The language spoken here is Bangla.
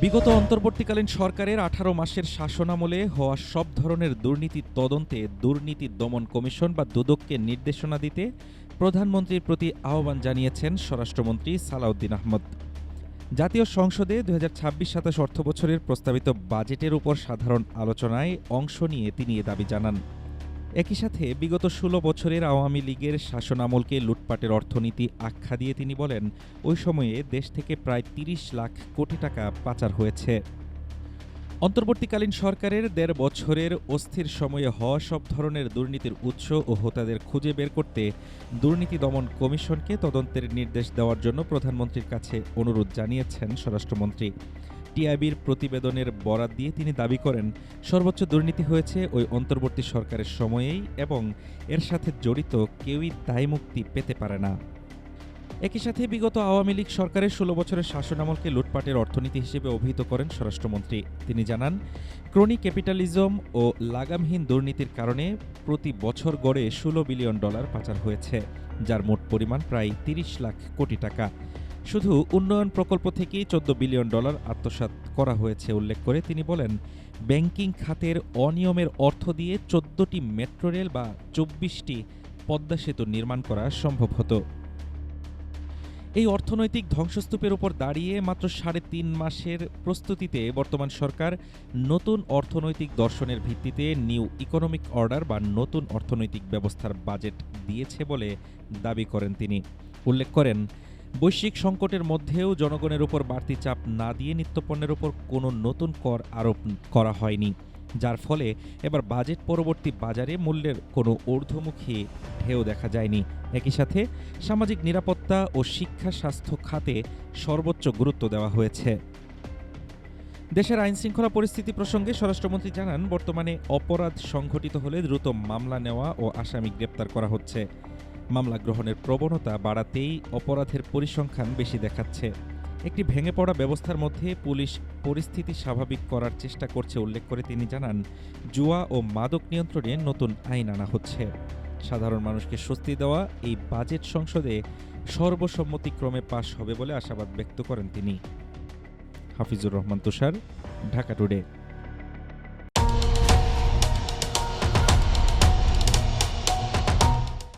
বিগত অন্তর্বর্তীকালীন সরকারের ১৮ মাসের শাসনামলে হওয়া সব ধরনের দুর্নীতি তদন্তে দুর্নীতি দমন কমিশন বা দুদককে নির্দেশনা দিতে প্রধানমন্ত্রীর প্রতি আহ্বান জানিয়েছেন স্বরাষ্ট্রমন্ত্রী সালাউদ্দিন আহমদ। জাতীয় সংসদে ২০২৬-২৭ অর্থবছরের প্রস্তাবিত বাজেটের উপর সাধারণ আলোচনায় অংশ নিয়ে তিনি এ দাবি জানান। একই সাথে বিগত ১৬ বছরের আওয়ামী লীগের শাসনামলকে লুটপাটের অর্থনীতি আখ্যা দিয়ে তিনি বলেন, ওই সময়ে দেশ থেকে প্রায় ৩০ লাখ কোটি টাকা পাচার হয়েছে। অন্তর্বর্তীকালীন সরকারের ১.৫ বছরের অস্থির সময়ে হওয়া সব ধরনের দুর্নীতির উৎস ও হোতাদের খুঁজে বের করতে দুর্নীতি দমন কমিশনকে তদন্তের নির্দেশ দেওয়ার জন্য প্রধানমন্ত্রীর কাছে অনুরোধ জানিয়েছেন স্বরাষ্ট্রমন্ত্রী। টিআইবির প্রতিবেদনের বরাত দিয়ে তিনি দাবি করেন, সর্বোচ্চ দুর্নীতি হয়েছে ওই অন্তর্বর্তী সরকারের সময়েই এবং এর সাথে জড়িত কেউই দায়মুক্তি পেতে পারে না। একই সাথে বিগত আওয়ামী লীগ সরকারের ১৬ বছরের শাসনামলকে লুটপাটের অর্থনীতি হিসেবে অভিহিত করেন স্বরাষ্ট্রমন্ত্রী। তিনি জানান, ক্রনি ক্যাপিটালিজম ও লাগামহীন দুর্নীতির কারণে প্রতি বছর গড়ে $16 বিলিয়ন পাচার হয়েছে, যার মোট পরিমাণ প্রায় ৩০ লাখ কোটি টাকা। শুধু উন্নয়ন প্রকল্প থেকেই $14 বিলিয়ন আত্মসাৎ করা হয়েছে উল্লেখ করে তিনি বলেন, ব্যাংকিং খাতের অনিয়মের অর্থ দিয়ে ১৪টি মেট্রো রেল বা ২৪টি পদ্মা সেতু নির্মাণ করা সম্ভব হতো। এই অর্থনৈতিক ধ্বংসস্তূপের উপর দাঁড়িয়ে মাত্র ৩.৫ মাসের প্রস্তুতিতে বর্তমান সরকার নতুন অর্থনৈতিক দর্শনের ভিত্তিতে নিউ ইকোনমিক অর্ডার বা নতুন অর্থনৈতিক ব্যবস্থার বাজেট দিয়েছে বলে দাবি করেন তিনি। উল্লেখ করেন, বৈশ্বিক সংকটের মধ্যেও জনগণের উপর বাড়তি চাপ না দিয়ে নিত্যপণ্যের উপর কোনো নতুন কর আরোপ করা হয়নি, যার ফলে এবার বাজেট পরবর্তী বাজারে মূল্যের কোনো ঊর্ধ্বমুখী ঢেউ দেখা যায়নি। একই সাথে সামাজিক নিরাপত্তা ও শিক্ষা স্বাস্থ্য খাতে সর্বোচ্চ গুরুত্ব দেওয়া হয়েছে। দেশের আইনশৃঙ্খলা পরিস্থিতি প্রসঙ্গে স্বরাষ্ট্রমন্ত্রী জানান, বর্তমানে অপরাধ সংঘটিত হলে দ্রুত মামলা নেওয়া ও আসামি গ্রেপ্তার করা হচ্ছে। মামলা গ্রহণের প্রবণতা বাড়াতেই অপরাধের পরিসংখ্যান বেশি দেখাচ্ছে। একটি ভেঙে পড়া ব্যবস্থার মধ্যে পুলিশ পরিস্থিতি স্বাভাবিক করার চেষ্টা করছে উল্লেখ করে তিনি জানান, জুয়া ও মাদক নিয়ন্ত্রণে নতুন আইন আনা হচ্ছে। সাধারণ মানুষকে স্বস্তি দেওয়া এই বাজেট সংসদে সর্বসম্মতিক্রমে পাশ হবে বলে আশাবাদ ব্যক্ত করেন তিনি। হাফিজুর রহমান তুষার, ঢাকা টুডে।